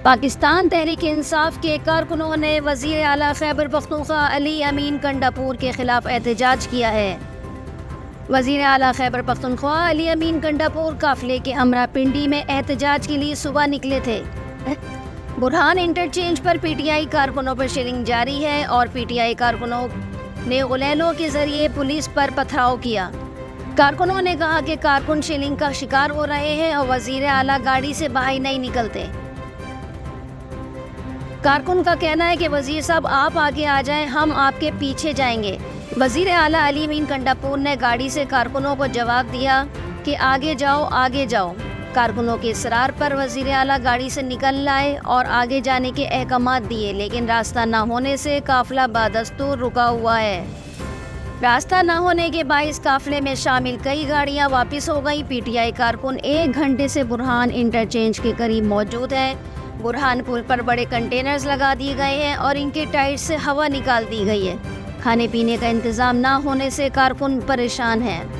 पाकिस्तान तहरीक इंसाफ के कारकुनों ने वज़ीर आला खैबर पख्तूनख्वा अली अमीन कंडापुर के खिलाफ एहतजाज किया है। वज़ीर आला खैबर पख्तूनख्वा अली अमीन कंडापुर काफिले के हमरा पिंडी में एहतजाज के लिए सुबह निकले थे। बुरहान इंटरचेंज पर पीटीआई कारकुनों पर शेलिंग जारी है और पीटीआई कारकुनों ने गुलैलों के जरिए पुलिस पर पथराव किया। कारकुनों ने कहा कि कारकुन शेलिंग का शिकार हो रहे हैं और वज़ीर आला गाड़ी से बाहर नहीं निकलते। कारकुन का कहना है कि वज़ीर साहब आप आगे आ जाएं, हम आपके पीछे जाएंगे। वज़ीर आला अली अमीन कंडापुर ने गाड़ी से कारकुनों को जवाब दिया कि आगे जाओ आगे जाओ। कारकुनों के इसरार पर वज़ीर आला गाड़ी से निकल आए और आगे जाने के अहकामात दिए, लेकिन रास्ता न होने से काफिला बादस्तूर रुका हुआ है। रास्ता न होने के बाइस काफिले में शामिल कई गाड़ियां वापस हो गई। पीटीआई कारकुन 1 घंटे से बुरहान इंटरचेंज के करीब मौजूद हैं। बुरहान पुल पर बड़े कंटेनर्स लगा दिए गए हैं और इनके टायर से हवा निकाल दी गई है। खाने पीने का इंतज़ाम ना होने से कारकुन परेशान हैं।